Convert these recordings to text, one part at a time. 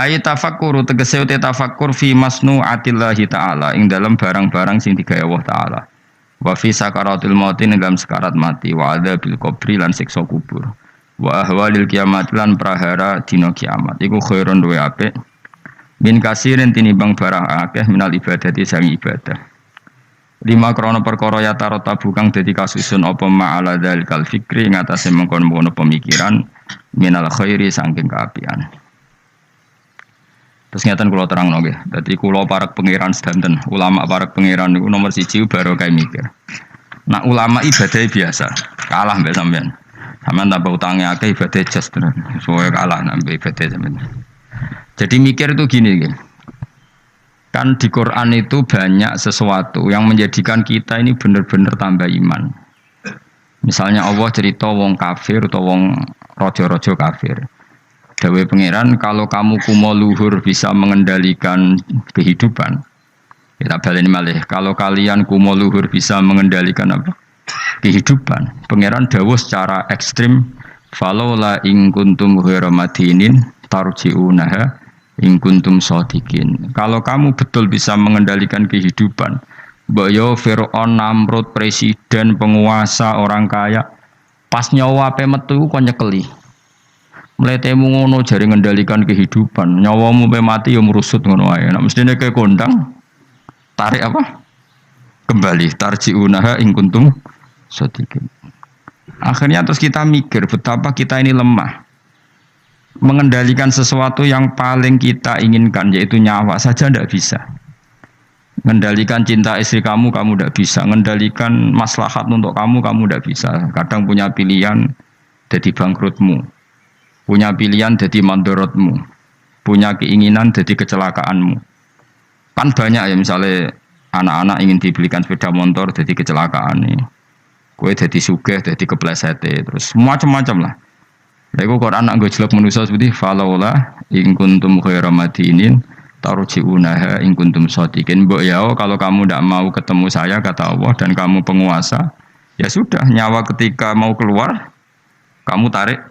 Ayat tafakkur tegese te tafakkur fi masnu'atillahi ta'ala ing dalam barang-barang sing digawe Allah taala. Wa fi sakaratul maut ing dalam sekarat mati wa adzabil qabri lan siksa kubur. Wa ahwalil kiamat lan prahara dina kiamat. Iku khairun luwih apik min kasirin tinimbang barang akeh minal ibadati sang ibadah. Lima krana perkara ya tarota bukang dadi kasusun apa ma'ala dzalikal fikri ing atase mengkon-mengkon pemikiran minal khairi saking kaapian. Terus ngeten kula terangno nggih. Dadi kula para pangeran sedanten, ulama para pangeran niku nomor 1 baru kae mikir. Nah ulama ibadah biasa, kalah mbek sampean. Sampeyan tambah utange akeh ibadah jas tenan. Soale kalah nambah ibadah sampean. Jadi mikir itu gini nggih. Kan di Quran itu banyak sesuatu yang menjadikan kita ini benar-benar tambah iman. Misalnya Allah cerita wong kafir atau wong raja-raja kafir. Dawe pangeran, kalau kamu kumo luhur bisa mengendalikan kehidupan. Kita baleni malih, kalau kalian kumo luhur bisa mengendalikan apa? Kehidupan. Pangeran dawuh secara ekstrim, falaula in kuntum ghairu madinin tarji'unaha in kuntum shadiqin. Kalau kamu betul bisa mengendalikan kehidupan, mbok yo Firaun, Namrud, presiden, penguasa, orang kaya, pas nyawa ape metu kok nyekeli. Mletemu ngono jare ngendalikan kehidupan, nyawamu pe mati ya merusut ngono wae. Nek mestine ke kondang tarik apa? Kembali tarji'unaha in kuntum shadiqin. Akhirnya terus kita mikir betapa kita ini lemah. Mengendalikan sesuatu yang paling kita inginkan yaitu nyawa saja tidak bisa. Mengendalikan cinta istri kamu tidak bisa. Mengendalikan maslahat untuk kamu tidak bisa. Kadang punya pilihan jadi bangkrutmu. Punya pilihan jadi mandorotmu, punya keinginan jadi kecelakaanmu. Kan banyak ya misalnya anak-anak ingin dibelikan sepeda motor jadi kecelakaan nih. Kue jadi sugih, jadi kepleset, terus macam-macam lah. Lalu Quran anak gue jelek manusia seperti falaula in kuntum khairu madinin tarji'unaha in kuntum shadiqin. Mbok ya kalau kamu tidak mau ketemu saya kata Allah dan kamu penguasa, ya sudah nyawa ketika mau keluar kamu tarik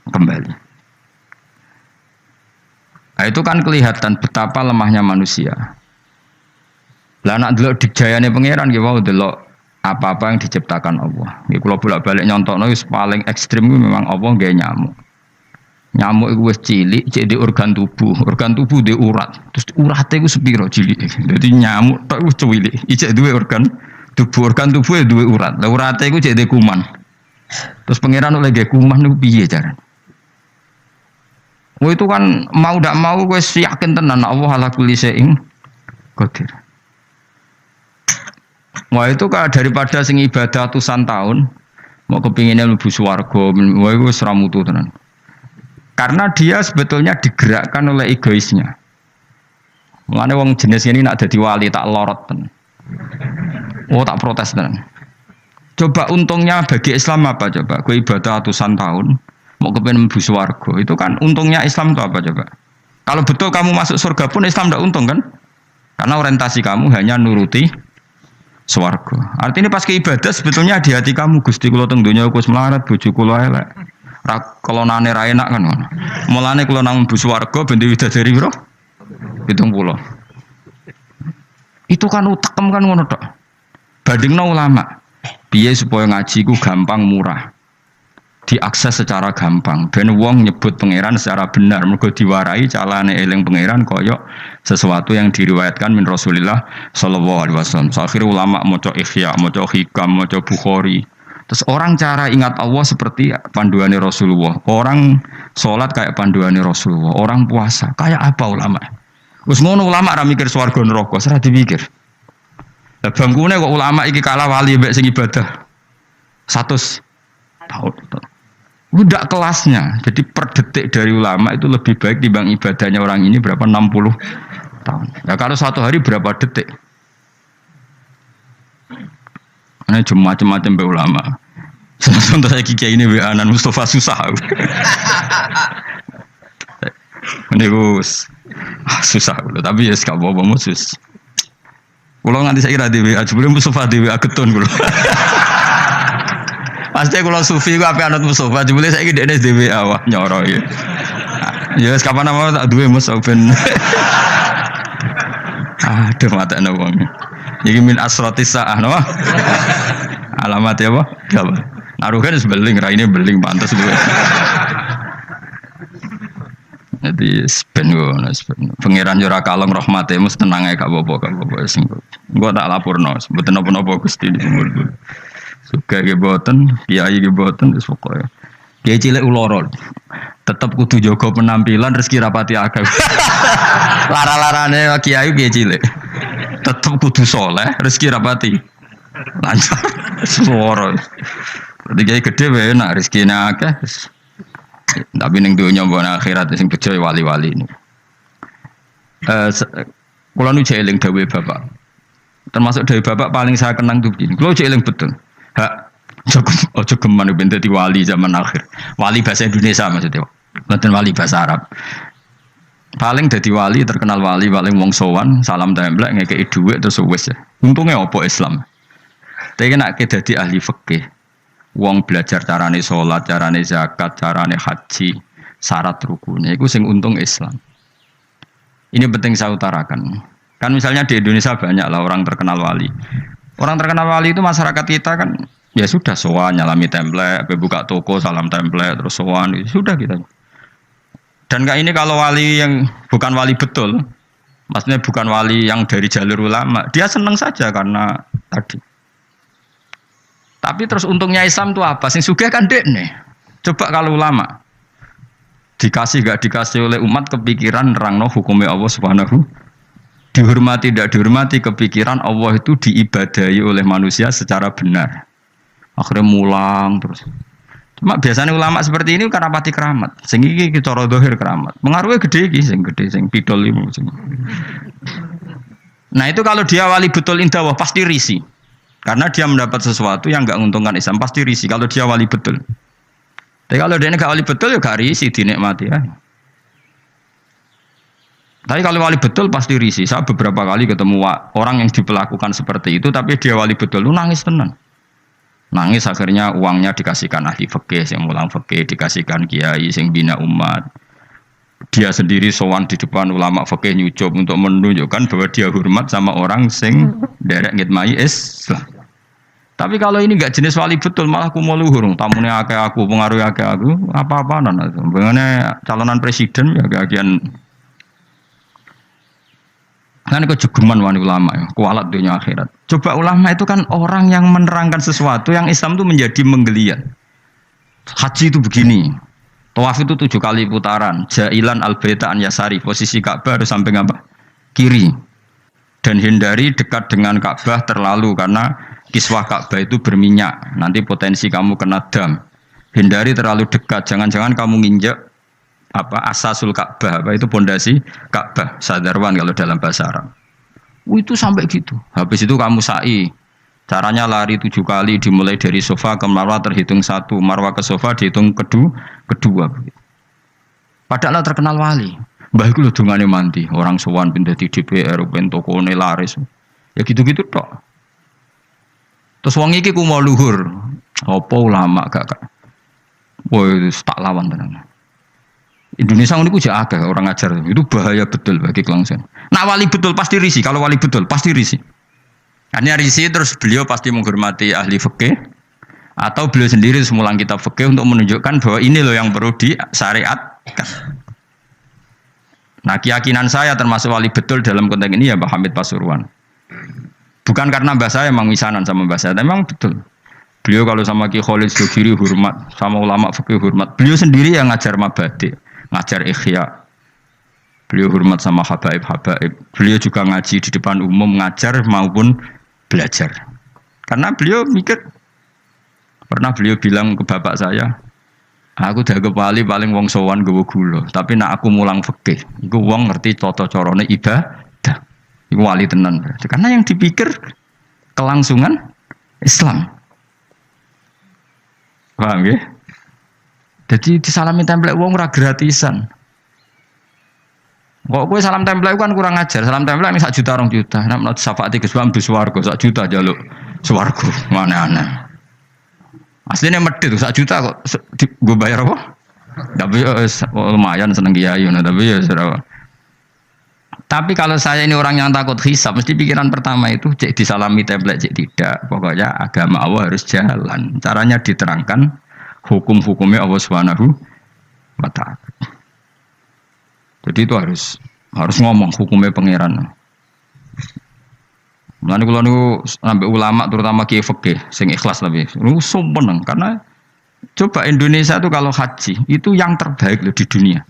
kembali. Nah, itu kan kelihatan betapa lemahnya manusia. Lah nak delok dijayane pangeran nggih wau delok apa-apa yang diciptakan Allah. Nggih kula bolak-balik nyontokno wis paling ekstrem kuwi memang Allah nggawe nyamuk. Nyamuk iku wis cilik, cek di organ tubuh di urat. Terus urate iku sepiro cilik. Dadi nyamuk tok iku cilik, ijek duwe organ tubuh duwe urat. Lah urate iku cek di kuman. Terus pangeran oleh nggawe kuman niku piye carane? Wah itu kan mau tidak mau gue yakin tenan Allah ala kulli syai'in qadir. Wah itu kan daripada sing ibadah ratusan tahun mau kepinginnya mlebu swarga, wah itu ora mutu tenan. Karena dia sebetulnya digerakkan oleh egoisnya. Mulane wong jenis ini nak dadi wali tak lorot tenan. Oh tak protes tenan. Coba untungnya bagi Islam apa coba? Gue ibadah ratusan tahun mau kepengen mlebu swarga, itu kan untungnya Islam itu apa coba? Kalau betul kamu masuk surga pun Islam tidak untung kan? Karena orientasi kamu hanya nuruti swarga. Artinya pas ke ibadah sebetulnya di hati kamu Gusti kula teng donya wis melarat, bojo kula elek. Ra kelonane ra enak kan ngono. Mulane kula nang mlebu swarga ben widadari piro? 70. Itu kan utekem kan ngono tok. Bandingno ulama. Piye supaya ngaji ku gampang murah. Diakses secara gampang ben wong nyebut pangeran secara benar mergo diwarai calane eling pangeran koyok sesuatu yang diriwayatkan min Rasulillah sallallahu alaihi wasallam. Akhir ulama maca Ihya, maca Hikam, maca Bukhari. Terus orang cara ingat Allah seperti panduane Rasulullah. Orang salat kayak panduane Rasulullah. Orang puasa kayak apa ulama? Wis ngono ulama ra mikir swarga neraka, ora dipikir. Lah bangkune kok ulama iki kalah wali mbek sing ibadah 100 tahun. Udah kelasnya. Jadi per detik dari ulama itu lebih baik dibanding ibadahnya orang ini berapa 60 tahun. Ya kalau satu hari berapa detik? Ini cuma macam-macam be ulama. Contoh saya kiai ini Anan Mustafa susah. Ini gus susah. Tapi ya sekarang bawa musus. Kalau nganti saya kira di WA, sebelum Mustafa di WA ketun kalau. Pasti kalau sufi ku ape anut Mustafa, jebule saiki dekne dhewe awak nyoro iki. Ya kapan nama tak duwe Mas ben. Aduh mata wong. Iki min asratis saah no. Alamat ya apa? Apa? Naruhan beling, raine beling pantes duwe. Jadi ben ngono, pangeran yo ora kalong rahmate mus tenang ae gak apa-apa sing. Engko tak lapurno, mboten napa-napa Gusti dipun. Suka ge boten, kiai ge boten wis pokoke. Kiai cilik uloro. Tetep kudu jaga penampilan rezeki rapati akeh. Lara-larane kiai cilik. Tetep kudu saleh, rezeki rapati lancar. Suara. Berarti kiai gede wae enak rezekine akeh. Tapi ning donya mbok akhirat sing bejo wali-wali ini. Kula nu eling dawuhe bapak. Termasuk dawuhe bapak paling saya kenang tuh begini. Kula eling betul. Hak ojo geman ben dadi wali zaman akhir. Wali bahasa Indonesia maksudnya. Bukan wali bahasa Arab. Paling dadi wali, terkenal wali paling wong sowan, salam templek ngekeki dhuwit terus wis. Untungnya apa Islam? Tapi nek dadi ahli fikih. Wong belajar carane salat, carane zakat, carane haji, syarat rukunnya iku sing untung Islam. Ini penting saya utarakan. Kan misalnya di Indonesia banyak lah orang terkenal wali. Orang terkenal wali itu masyarakat kita kan ya sudah sowan nyalami template, buka toko salam template terus sowan sudah kita. Dan kayak ini kalau wali yang bukan wali betul, maksudnya bukan wali yang dari jalur ulama, dia seneng saja karena tadi. Tapi terus untungnya Islam itu apa? Sing sugih kan dekne. Coba kalau ulama dikasih gak dikasih oleh umat kepikiran nerangno hukumnya Allah Subhanahu. Dihormati tidak dihormati kepikiran Allah itu diibadahi oleh manusia secara benar. Akhirnya mulang terus. Cuma biasanya ulama seperti ini karena pati keramat. Sing iki cara zahir keramat. Pengaruhnya gede iki sing pidol limu sing. Nah, itu kalau dia wali betul indah pasti risi. Karena dia mendapat sesuatu yang enggak menguntungkan Islam pasti risi kalau dia wali betul. Tapi kalau dia enggak wali betul ya gak risi dinikmati ya. Tapi kalau wali betul pasti risi. Saya beberapa kali ketemu orang yang diperlakukan seperti itu, tapi dia wali betul, lu nangis tenan. Nangis akhirnya uangnya dikasihkan ahli fikih, yang mulang fikih, dikasihkan kiai, yang bina umat. Dia sendiri sowan di depan ulama fikih nyucup untuk menunjukkan bahwa dia hormat sama orang sing derek ngitmai Islam. Tapi kalau ini enggak jenis wali betul, malah kumo luhur, tamunya akeh aku, pengaruh akeh aku, apa-apaan. Bagaimana calonan presiden ya kagian. Kan itu jogeman wani ulama ya, kualat dunia akhirat. Coba ulama itu kan orang yang menerangkan sesuatu yang Islam itu menjadi menggeliat. Haji itu begini, tawaf itu 7 kali putaran, jailan al-baita an yasari, posisi Ka'bah harus sampai apa? Kiri. Dan hindari dekat dengan Ka'bah terlalu karena kiswah Ka'bah itu berminyak, nanti potensi kamu kena dam. Hindari terlalu dekat, jangan-jangan kamu nginjek asasul Ka'bah, itu pondasi Ka'bah, sadarwan kalau dalam bahasa Arab. Itu sampai gitu. Habis itu kamu sa'i. Caranya lari 7 kali dimulai dari sofa ke marwah terhitung 1, marwah ke sofa dihitung kedua. Padahal terkenal wali. Mbah iku lho dongane mandi, orang sowan pindah di DPR, ben tokone laris. Ya gitu-gitu tok. Terus wong iki ku mau luhur. Apa ulama gak. Woi, tak lawan tenan. Indonesia ini punya agak orang ajar itu bahaya betul bagi kelangsungan. Nah wali betul pasti risi, kalau wali betul pasti risi. Karena risi terus beliau pasti menghormati ahli fikih atau beliau sendiri semulang kitab fikih untuk menunjukkan bahwa ini loh yang perlu disyariatkan. Nah keyakinan saya termasuk wali betul dalam konteks ini ya Pak Hamid Pasuruan. Bukan karena mbah saya memang misanan sama mbah saya, memang betul. Beliau kalau sama Ki Khalid Sugiri hormat, sama ulama fikih hormat. Beliau sendiri yang ngajar mabadi, ngajar ikhya. Beliau hormat sama habaib. Beliau juga ngaji di depan umum, ngajar maupun belajar. Karena beliau mikir, pernah beliau bilang ke bapak saya, aku dagang paling wong sowan gowo gula, tapi nak aku mulang fikih, iku wong ngerti tata carane ibadah. Iku wali tenan. Karena yang dipikir kelangsungan Islam. Paham ya? Jadi disalami template wong ora gratisan. Kok kowe salam template kan kurang ajar. Salam template ning 1 juta 2 juta. Nek menurut syafaat Gus Bam bis swarga 1 juta njaluk swarga. Aneh-aneh. Asline medhit 1 juta kok gue bayar apa? Tapi lumayan seneng kiai, tapi ya sudah. Tapi kalau saya ini orang yang takut hisab, mesti pikiran pertama itu cek disalami template, cek tidak. Pokoknya agama Allah harus jalan. Caranya diterangkan hukum-hukumnya Allah Subhanahu wa Ta'ala. Jadi itu harus ngomong hukumnya pangeran. Mulane kula niku sampai ulama terutama kiai fikih sing ikhlas lebih. Niku seneng karena coba Indonesia itu kalau haji itu yang terbaik loh di dunia.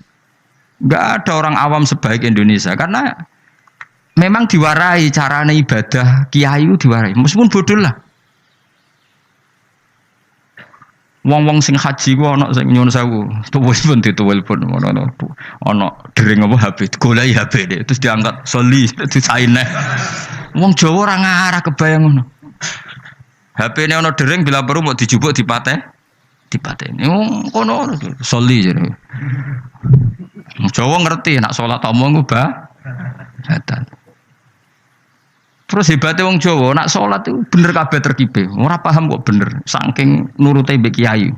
Enggak ada orang awam sebaik Indonesia karena memang diwarai carane ibadah kiai itu diwarai meskipun bodoh lah. Wong-wong sing haji ku ana sing nyuwun sewu, tuwil pun dituwil pun ana dering apa HP, goleki HP deh, terus diangkat soli disaine. Wong Jawa ora ngarah kebayang ngono. HP-ne ana dering bila perlu mau dijupuk dipateni. Wong kono soli jare. Jawa ngerti nak salat omong ku batal. Terus hebatnya wong Jawa, nak sholat itu bener kabeh terkibe. Ora paham kok bener, saking nurute mbek kiai.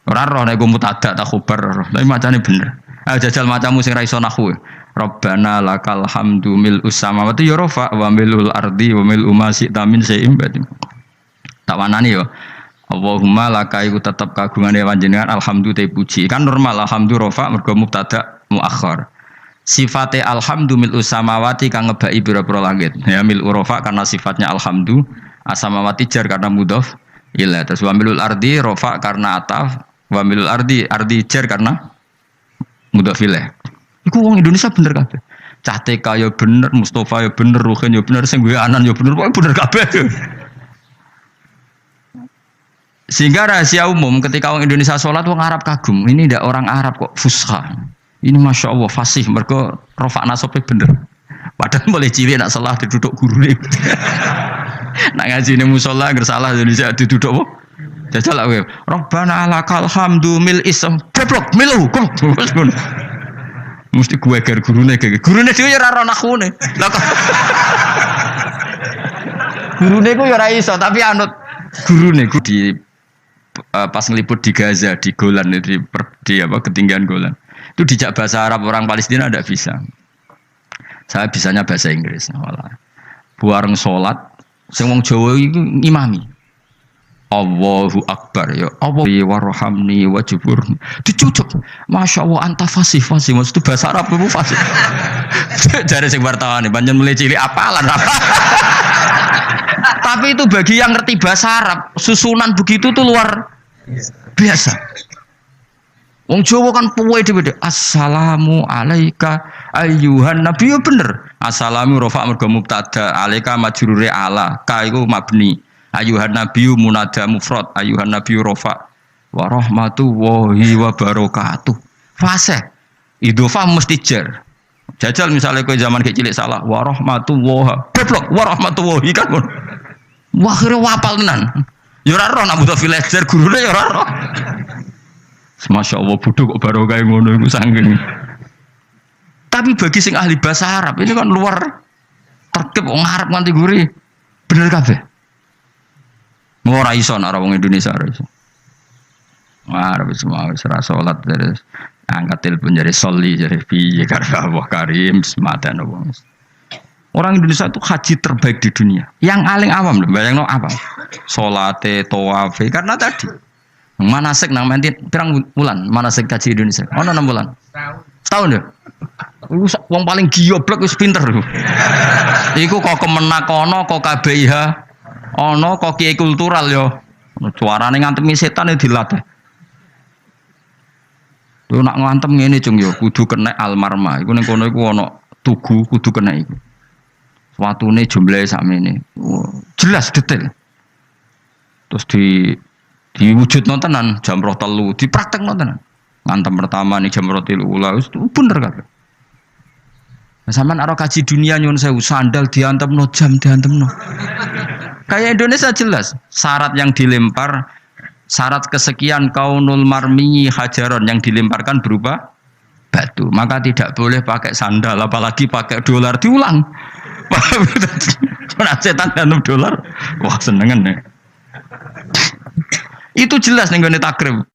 Ora roh nek mutadak tak khobar, tapi macane bener. Ayo jajal macamu sing ra iso nahwu. Rabbana lakal hamdu mil'us samawati ya rafa wa mil'ul ardi wa mil'u ma syi'ta min syai'in ba'd. Tak wanani yo. Allahumma laka iku tetep kagungane panjenengan alhamdu te puji. Kan normal alhamdu rafa mergo mubtada muakhir. Sifatnya alhamdu mil'u samawati kang ngebaki pira-pira langit. Ya mil'u rafa karena sifatnya alhamdu, asamawati jar karena mudhof ila. Terus wa mil'ul ardi rafa karena ataf, wa mil'ul ardi jar karena mudhof ila. Iku wong Indonesia bener kabeh. Cah TK ya bener, Mustafa ya bener, Ruhin ya bener, sing gue anan ya bener, pokoke bener kabeh. Sehingga rahasia umum ketika orang Indonesia sholat wong Arab kagum. Ini ndak orang Arab kok fusha. Ini masya Allah fasih, mereka rofak nasabnya bener. Padahal boleh cilik nak salah diduduk guru nih. Nak ngaji ini musola gersalah Indonesia diduduk apa? Jajal lah web. Robbana lakal hamdu mil isam deblok milu kok. Mesti gue ger gurune dia ya ora nakhune. Lah kok. Gurune ku ya ora iso tapi anut gurune ku di pas ngeliput di Gaza di Golan di apa ketinggian Golan. Itu dijak bahasa Arab orang Palestina tidak bisa. Saya bisanya bahasa Inggris. Malah. Buareng sholat, sing wong Jawa itu imami. Allahu Akbar ya. Allah warhamni wajibur. Dicucuk. Masya Allah anta fasih. Maksud itu bahasa Arab itu fasih. Jare sing wartawan nih, panjen mulai cilik apalan apa. Tapi itu bagi yang ngerti bahasa Arab, susunan begitu tuh luar biasa. Wong Jawa kan puwe dhewe. Assalamu alayka ayyuhan nabi ya bener. Assalamu rafa mergo mubtada, alayka majrure ala, ka iku mabni. Ayyuhan nabi munada mufrad, ayyuhan nabi rafa wa rahmatullahi wa barakatuh. Fase. Idhofah mesti jar. Jajal misalnya kowe zaman kecil salah wa rahmatullahi. Deblok wa rahmatullahi kan. Wah kira wapal tenan. Ya ora roh nak butuh villager gurune ya ora roh. Masya Allah bodoh kok baru kayak ngono itu sanggeng. Tapi bagi sing ahli bahasa Arab ini kan luar tertib wong Arab nganti gurih. Bener kabeh. Ora iso nek wong Indonesia ora iso. Arab semua wis ora salat terus angkat telepon jadi soli jadi piye karo Allah Karim sematan wong. Orang Indonesia itu haji terbaik di dunia. Yang paling awam lho, bayangno apa? Salate, tawafe karena tadi manasik nang menti pirang bulan manasik kaji Indonesia. Ono 6 bulan. Setahun ya. Wong paling gioblok wis pinter lho. Iku kok kemenak ono kok KBIH ono kok kiai kultural yo. Suarane ngantemi setan e dilatih. Lho nak ngantem ngene cung yo kudu kena almarma. Iku ning kono iku ono tugu kudu kena iku. Watune jumlahe sakmene. Jelas detail. Terus diwujud nontonan jam roh telu dipraktek nontonan ngantem pertama nih jam roh telu ulah itu bener kan sampean aro kaji dunia nyun sewu sandal diantem no jam diantem no kayak Indonesia jelas syarat yang dilempar syarat kesekian kaunul marmi hajaron yang dilemparkan berupa batu maka tidak boleh pakai sandal apalagi pakai dolar diulang setan diantem dolar wah senengan nih. Itu jelas nih gue takrib.